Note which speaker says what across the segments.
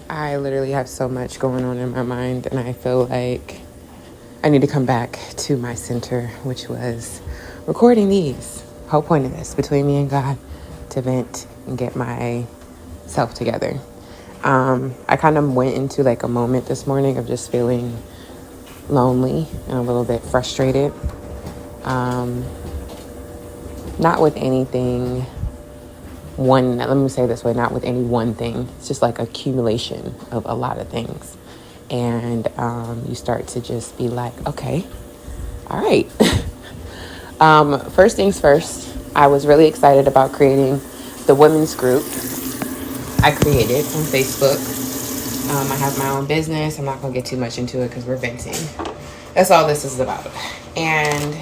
Speaker 1: I literally have so much going on in my mind, and I feel like I need to come back to my center, which was recording these. Whole point of this, between me and God, to vent and get myself together. I kind of went into like a moment this morning of just feeling lonely and a little bit frustrated. Not with anything let me say it this way, not with any one thing. It's just like accumulation of a lot of things. And you start to just be like, okay, all right. First things first, I was really excited about creating the women's group I created on Facebook. I have my own business. I'm not going to get too much into it because we're venting. That's all this is about. And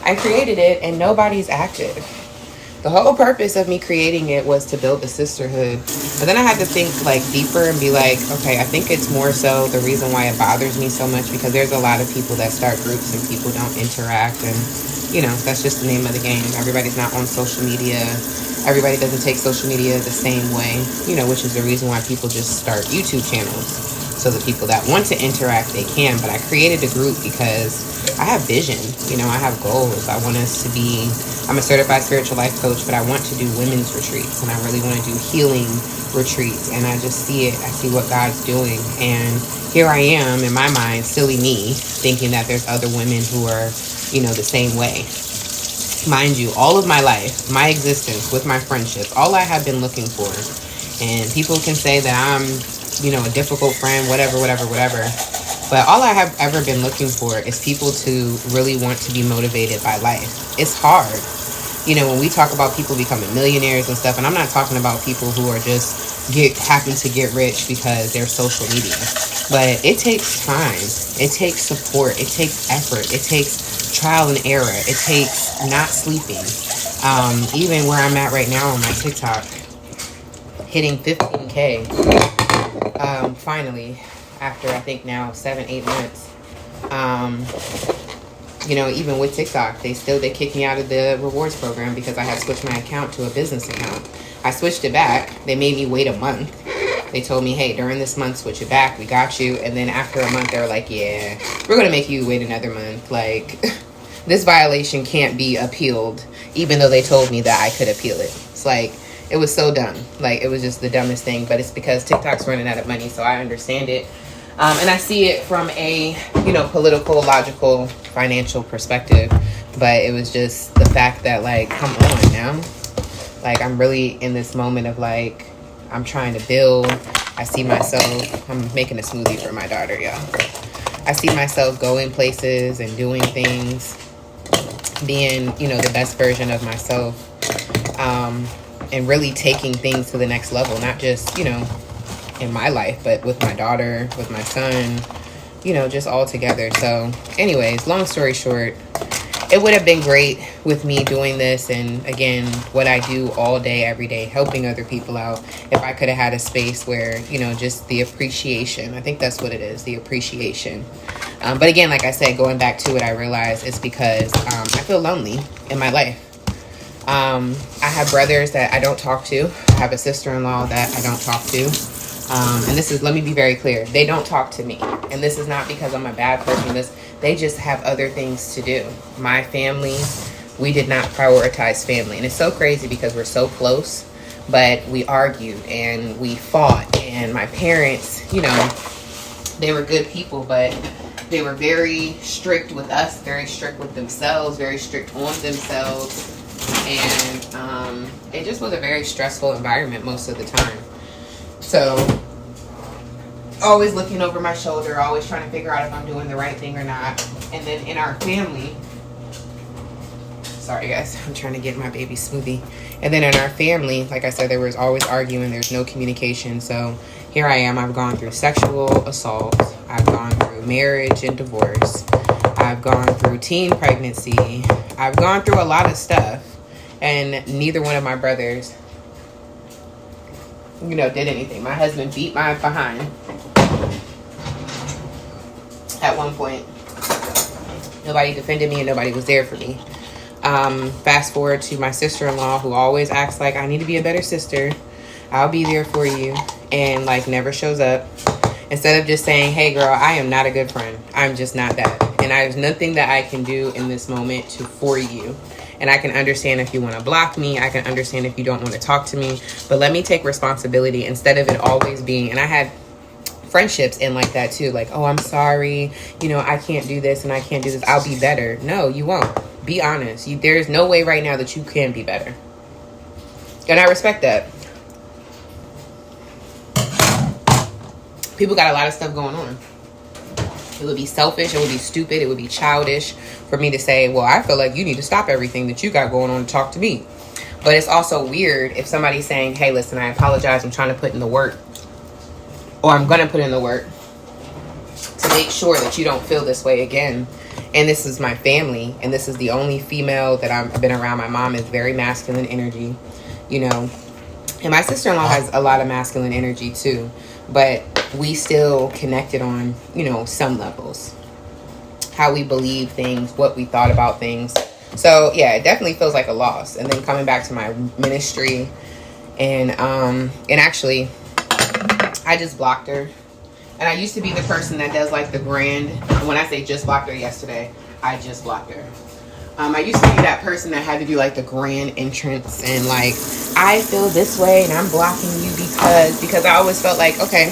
Speaker 1: I created it and nobody's active. The whole purpose of me creating it was to build the sisterhood. But then I had to think like deeper and be like, okay, I think it's more so the reason why it bothers me so much, because there's a lot of people that start groups and people don't interact. And, you know, that's just the name of the game. Everybody's not on social media. Everybody doesn't take social media the same way, you know, which is the reason why people just start YouTube channels. So the people that want to interact, they can. But I created a group because I have vision. You know, I have goals. I want us to be, I'm a certified spiritual life coach, but I want to do women's retreats. And I really want to do healing retreats. And I just see it. I see what God's doing. And here I am in my mind, silly me, thinking that there's other women who are, you know, the same way. Mind you, all of my life, my existence with my friendships, all I have been looking for. And people can say that I'm, you know, a difficult friend, whatever. But all I have ever been looking for is people to really want to be motivated by life. It's hard. You know, when we talk about people becoming millionaires and stuff, and I'm not talking about people who are just happen to get rich because they're social media. But it takes time. It takes support. It takes effort. It takes trial and error. It takes not sleeping. Even where I'm at right now on my TikTok, hitting 15K. Finally, after I think now 7-8 months. You know, even with TikTok, they kicked me out of the rewards program because I had switched my account to a business account. I switched it back. They made me wait a month. They told me, hey, during this month, switch it back. We got you. And then after a month, they were like, yeah, we're going to make you wait another month. Like, this violation can't be appealed, even though they told me that I could appeal it. It's like, it was so dumb. Like, it was just the dumbest thing. But it's because TikTok's running out of money, so I understand it. And I see it from a, you know, political, logical, financial perspective. But it was just the fact that, like, come on now. Like, I'm really in this moment of, like, I'm trying to build. I see myself, I'm making a smoothie for my daughter, y'all. I see myself going places and doing things, being, you know, the best version of myself. And really taking things to the next level, not just, you know, in my life, but with my daughter, with my son, you know, just all together. So anyways, long story short, it would have been great with me doing this. And again, what I do all day, every day, helping other people out. If I could have had a space where, you know, just the appreciation, I think that's what it is, the appreciation. But again, like I said, going back to it, I realized it's because I feel lonely in my life. I have brothers that I don't talk to. I have a sister-in-law that I don't talk to. And this is, let me be very clear, they don't talk to me. And this is not because I'm a bad person. They just have other things to do. My family, we did not prioritize family. And it's so crazy because we're so close, but we argued and we fought. And my parents, you know, they were good people, but they were very strict with us, very strict with themselves, very strict on themselves. And it just was a very stressful environment most of the time. So always looking over my shoulder, always trying to figure out if I'm doing the right thing or not. And then in our family, sorry guys, I'm trying to get my baby smoothie. And then in our family, like I said, there was always arguing, there's no communication. So here I am, I've gone through sexual assault, I've gone through marriage and divorce, I've gone through teen pregnancy, I've gone through a lot of stuff. And neither one of my brothers, you know, did anything. My husband beat my behind at one point. Nobody defended me and nobody was there for me. Fast forward to my sister-in-law, who always acts like I need to be a better sister. I'll be there for you. and like never shows up, instead of just saying, hey girl, I am not a good friend, I'm just not that, and there's nothing that I can do in this moment for you. And I can understand if you want to block me. I can understand if you don't want to talk to me. But let me take responsibility instead of it always being. And I had friendships in like that too. Like, oh, I'm sorry. I can't do this and I can't do this. I'll be better. No, you won't. Be honest. There's no way right now that you can be better. And I respect that. People got a lot of stuff going on. It would be selfish. It would be stupid. It would be childish for me to say, well, I feel like you need to stop everything that you got going on to talk to me. But it's also weird if somebody's saying, hey, listen, I apologize. I'm trying to put in the work. Or I'm going to put in the work to make sure that you don't feel this way again. And this is my family. And this is the only female that I've been around. My mom is very masculine energy, And my sister-in-law has a lot of masculine energy too. But we still connected on, some levels. How we believe things, what we thought about things. So, yeah, it definitely feels like a loss. And then coming back to my ministry. And actually, I just blocked her. And I used to be the person that does like the grand. When I say just blocked her yesterday, I just blocked her. I used to be that person that had to do like the grand entrance and like, I feel this way and I'm blocking you because I always felt like, okay,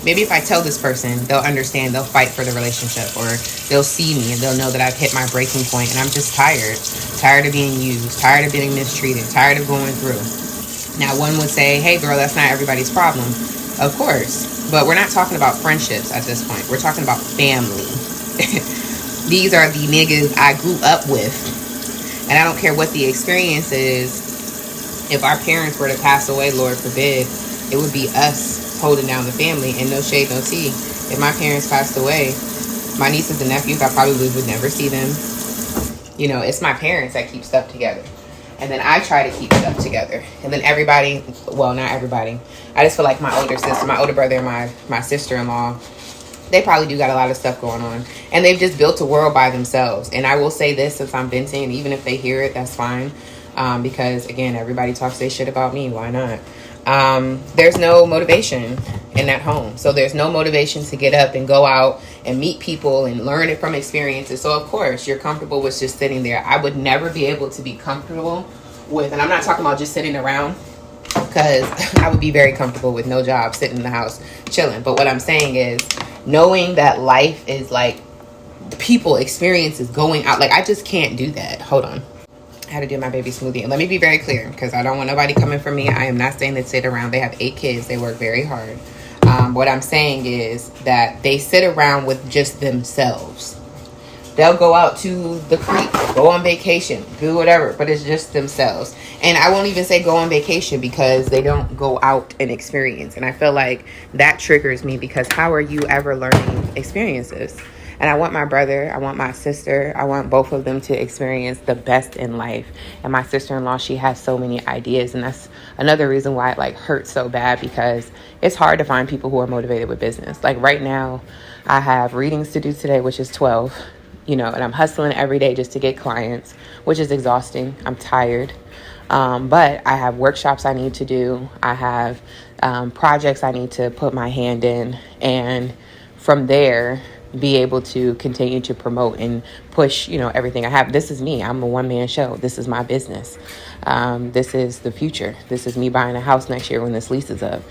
Speaker 1: maybe if I tell this person, they'll understand, they'll fight for the relationship, or they'll see me and they'll know that I've hit my breaking point and I'm just tired of being used, tired of being mistreated, tired of going through. Now one would say, hey girl, that's not everybody's problem. Of course, but we're not talking about friendships at this point. We're talking about family. These are the niggas I grew up with. And I don't care what the experience is. If our parents were to pass away, Lord forbid, it would be us holding down the family. And no shade, no tea. If my parents passed away, my nieces and nephews, I probably would never see them. It's my parents that keep stuff together. And then I try to keep stuff together. And then everybody, well, not everybody. I just feel like my older sister, my older brother, and my sister-in-law, they probably do got a lot of stuff going on. And they've just built a world by themselves. And I will say this, since I'm venting, and even if they hear it, that's fine. Because, again, everybody talks their shit about me. Why not? There's no motivation in that home. So there's no motivation to get up and go out and meet people and learn it from experiences. So, of course, you're comfortable with just sitting there. I would never be able to be comfortable with, and I'm not talking about just sitting around, because I would be very comfortable with no job, sitting in the house, chilling. But what I'm saying is, knowing that life is like people experiences going out, like I just can't do that. Hold on. I had to do my baby smoothie. And let me be very clear, because I don't want nobody coming for me. I am not saying they sit around. They have 8 kids. They work very hard. What I'm saying is that they sit around with just themselves. They'll go out to the creek, go on vacation, do whatever, but it's just themselves. And I won't even say go on vacation, because they don't go out and experience. And I feel like that triggers me, because how are you ever learning experiences? And I want my brother, I want my sister, I want both of them to experience the best in life. And my sister-in-law, she has so many ideas. And that's another reason why it hurts so bad, because it's hard to find people who are motivated with business. Like right now, I have readings to do today, which is 12, and I'm hustling every day just to get clients, which is exhausting. I'm tired. But I have workshops I need to do. I have projects I need to put my hand in. And from there, be able to continue to promote and push, everything I have. This is me. I'm a one-man show. This is my business. This is the future. This is me buying a house next year when this lease is up.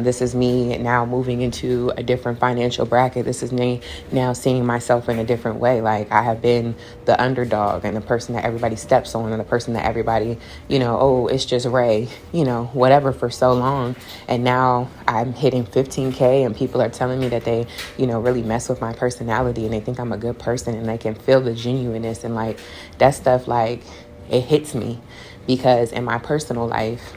Speaker 1: This is me now moving into a different financial bracket. This is me now seeing myself in a different way. Like I have been the underdog and the person that everybody steps on and the person that everybody, oh, it's just Ray, whatever for so long. And now I'm hitting 15K and people are telling me that they, really mess with my personality and they think I'm a good person and they can feel the genuineness and that stuff, it hits me. Because in my personal life,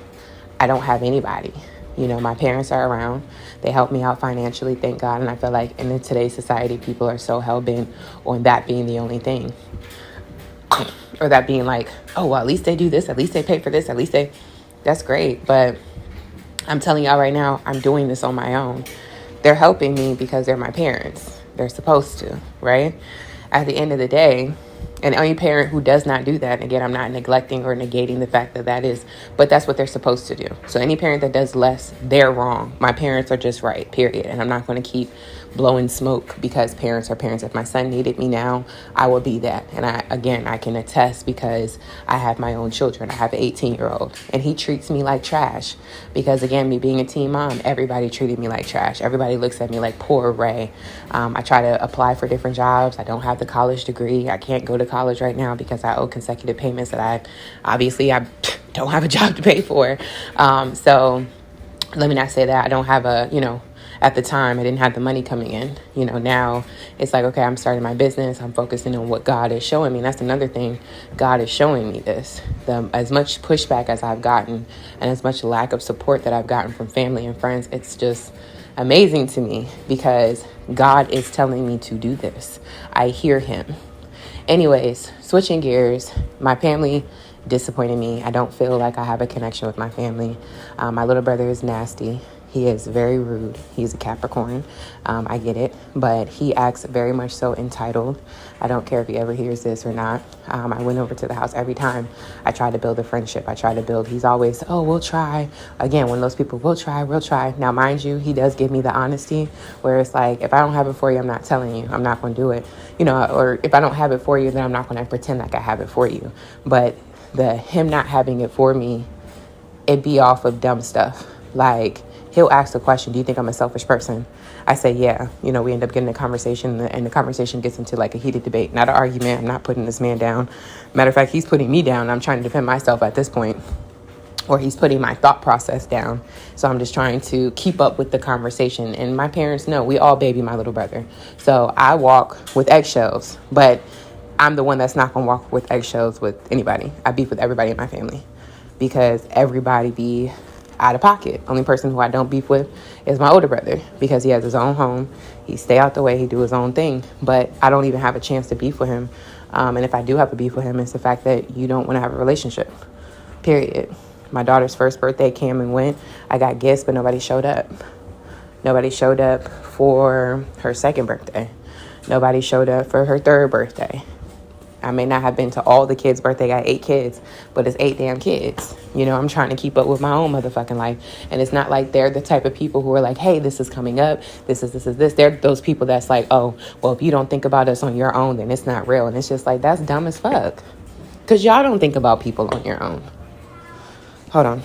Speaker 1: I don't have anybody. My parents are around. They help me out financially, thank God. And I feel like in today's society, people are so hell-bent on that being the only thing. Or that being oh, well, at least they do this. At least they pay for this. At least that's great. But I'm telling y'all right now, I'm doing this on my own. They're helping me because they're my parents. They're supposed to, right? At the end of the day, And any parent who does not do that, again, I'm not neglecting or negating the fact that that is, but that's what they're supposed to do. So any parent that does less, they're wrong. My parents are just right, period. And I'm not going to keep blowing smoke because parents are parents. If my son needed me now, I will be that. And I can attest because I have my own children. I have an 18-year-old and he treats me like trash because, again, me being a teen mom, everybody treated me like trash. Everybody looks at me like poor Ray. I try to apply for different jobs. I don't have the college degree. I can't go to college right now because I owe consecutive payments that I don't have a job to pay for. So let me not say that I don't have at the time I didn't have the money coming in. Now it's like, okay, I'm starting my business. I'm focusing on what God is showing me. And that's another thing. God is showing me this. As much pushback as I've gotten and as much lack of support that I've gotten from family and friends, it's just amazing to me because God is telling me to do this. I hear him. Anyways, switching gears, my family disappointed me. I don't feel like I have a connection with my family. My little brother is nasty. He is very rude. He's a Capricorn. I get it. But he acts very much so entitled. I don't care if he ever hears this or not. I went over to the house every time I try to build a friendship. He's always, oh, we'll try. Again, one of those people, we'll try. Now, mind you, he does give me the honesty where it's like, if I don't have it for you, I'm not telling you. I'm not going to do it. Or if I don't have it for you, then I'm not going to pretend like I have it for you. But him not having it for me, it be off of dumb stuff. Like, he'll ask the question, do you think I'm a selfish person? I say, yeah. We end up getting a conversation, and the conversation gets into like a heated debate, not an argument. I'm not putting this man down. Matter of fact, he's putting me down. I'm trying to defend myself at this point, or he's putting my thought process down. So I'm just trying to keep up with the conversation. And my parents know we all baby my little brother. So I walk with eggshells, but I'm the one that's not going to walk with eggshells with anybody. I beef with everybody in my family because everybody be out of pocket. Only person who I don't beef with is my older brother because he has his own home. He stay out the way. He do his own thing. But I don't even have a chance to beef with him. And if I do have a beef with him, it's the fact that you don't want to have a relationship, period. My daughter's first birthday came and went. I got gifts, but nobody showed up. Nobody showed up for her second birthday. Nobody showed up for her third birthday. I may not have been to all the kids' birthday. I got 8 kids, but it's 8 damn kids. I'm trying to keep up with my own motherfucking life. And it's not like they're the type of people who are like, hey, this is coming up. This is this. They're those people that's like, oh, well, if you don't think about us on your own, then it's not real. And it's just like, that's dumb as fuck. Because y'all don't think about people on your own. Hold on.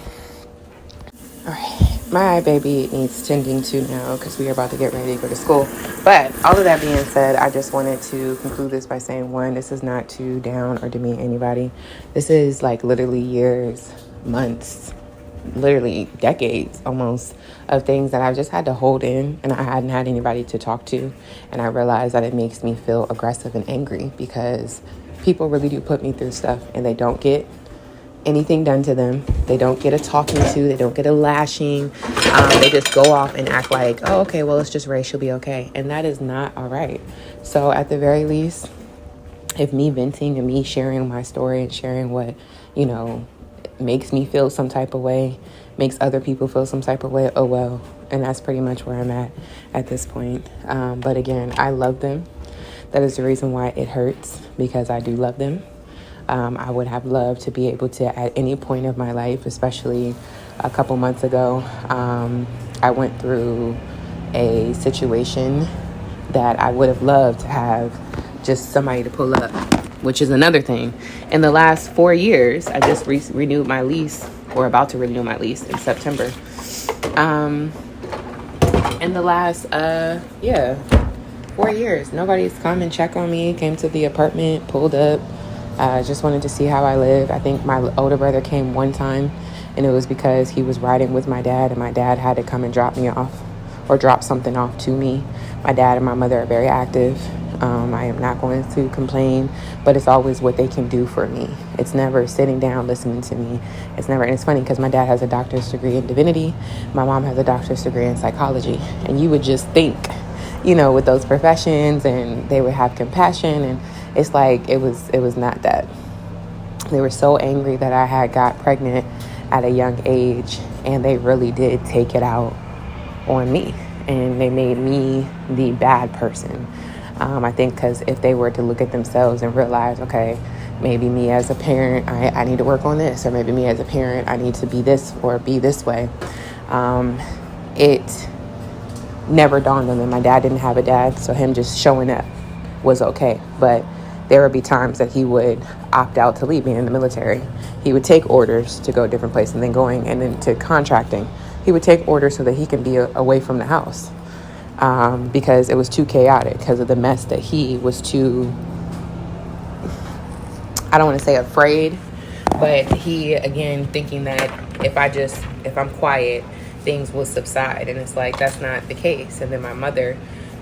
Speaker 1: All right. My baby needs tending to now because we are about to get ready to go to school. But all of that being said, I just wanted to conclude this by saying, one, this is not to down or demean anybody. This is like literally years, months, literally decades almost of things that I've just had to hold in, and I hadn't had anybody to talk to. And I realized that it makes me feel aggressive and angry because people really do put me through stuff and they don't get anything done to them. They don't get a talking to. They don't get a lashing. They just go off and act like, oh, okay, well, it's just Ray. She'll be okay. And that is not all right. So at the very least, if me venting and me sharing my story and sharing what, makes me feel some type of way, makes other people feel some type of way, oh, well. And that's pretty much where I'm at this point. But again, I love them. That is the reason why it hurts, because I do love them. I would have loved to be able to, at any point of my life, especially a couple months ago, I went through a situation that I would have loved to have just somebody to pull up, which is another thing. In the last 4 years, I just renewed my lease, or about to renew my lease in September. In the last, 4 years, nobody's come and checked on me, came to the apartment, pulled up. Just wanted to see how I live. I think my older brother came one time, and it was because he was riding with my dad, and my dad had to come and drop me off, or drop something off to me. My dad and my mother are very active. I am not going to complain, but it's always what they can do for me. It's never sitting down listening to me. It's never, and it's funny because my dad has a doctor's degree in divinity. My mom has a doctor's degree in psychology, and you would just think, with those professions, and they would have compassion, and it's like it was not that. They were so angry that I had got pregnant at a young age, and they really did take it out on me, and they made me the bad person. I think because if they were to look at themselves and realize, okay, maybe me as a parent, I need to work on this, or maybe me as a parent, I need to be this or be this way. It never dawned on them. My dad didn't have a dad, so him just showing up was okay. But there would be times that he would opt out to leave me in the military. He would take orders to go different places, and then going and then to contracting. He would take orders so that he can be away from the house, because it was too chaotic, because of the mess that he was too, I don't want to say afraid, but he, again, thinking that if I'm quiet, things will subside. And it's like, that's not the case. And then my mother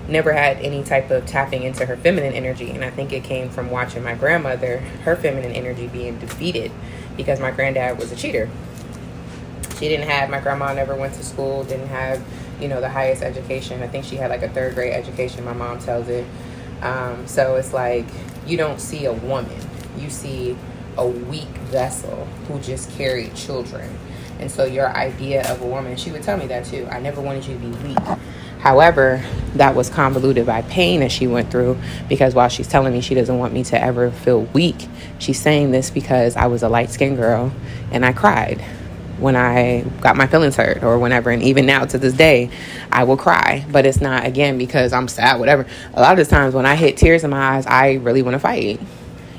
Speaker 1: never had any type of tapping into her feminine energy. And I think it came from watching my grandmother, her feminine energy being defeated, because my granddad was a cheater. My grandma never went to school, didn't have, the highest education. I think she had like a 3rd grade education, my mom tells it. So it's like, you don't see a woman, you see a weak vessel who just carried children. And so your idea of a woman, she would tell me that too. I never wanted you to be weak. However, that was convoluted by pain that she went through, because while she's telling me she doesn't want me to ever feel weak, she's saying this because I was a light-skinned girl and I cried when I got my feelings hurt or whenever. And even now to this day, I will cry. But it's not, again, because I'm sad, whatever. A lot of the times when I hit tears in my eyes, I really want to fight.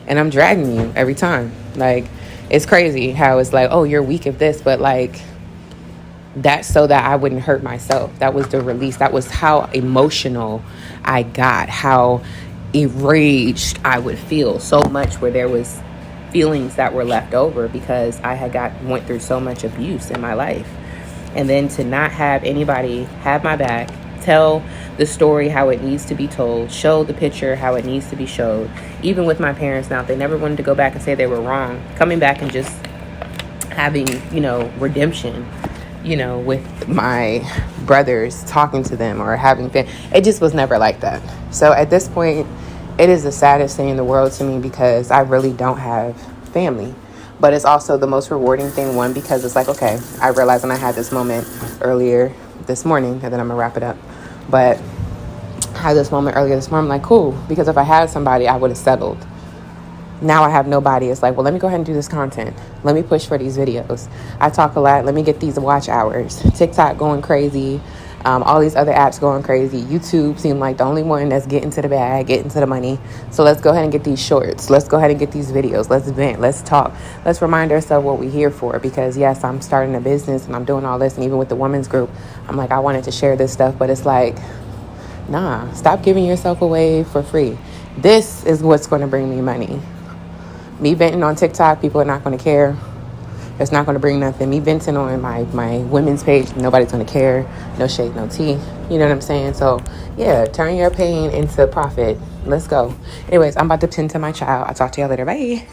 Speaker 1: And I'm dragging you every time. Like, it's crazy how it's like, oh, you're weak of this. But like, that's so that I wouldn't hurt myself. That was the release. That was how emotional I got, how enraged I would feel so much, where there was feelings that were left over because I had went through so much abuse in my life. And then to not have anybody have my back, tell the story how it needs to be told, show the picture how it needs to be showed. Even with my parents now, if they never wanted to go back and say they were wrong, coming back and just having, redemption, with my brothers, talking to them or having it just was never like that. So at this point, it is the saddest thing in the world to me, because I really don't have family. But it's also the most rewarding thing, one, because it's like, okay, I realized, and I had this moment earlier this morning, and then I'm gonna wrap it up. But I had this moment earlier this morning, I'm like, cool, because if I had somebody, I would have settled. Now I have nobody. It's like, well, let me go ahead and do this content. Let me push for these videos. I talk a lot. Let me get these watch hours. TikTok going crazy. All these other apps going crazy. YouTube seemed like the only one that's getting to the bag, getting to the money. So let's go ahead and get these shorts. Let's go ahead and get these videos. Let's vent. Let's talk. Let's remind ourselves what we're here for. Because yes, I'm starting a business and I'm doing all this. And even with the women's group, I'm like, I wanted to share this stuff. But it's like, nah, stop giving yourself away for free. This is what's going to bring me money. Me venting on TikTok, people are not going to care. It's not going to bring nothing. Me venting on my women's page, nobody's going to care. No shade, no tea. You know what I'm saying? So, yeah, turn your pain into profit. Let's go. Anyways, I'm about to tend to my child. I'll talk to y'all later. Bye.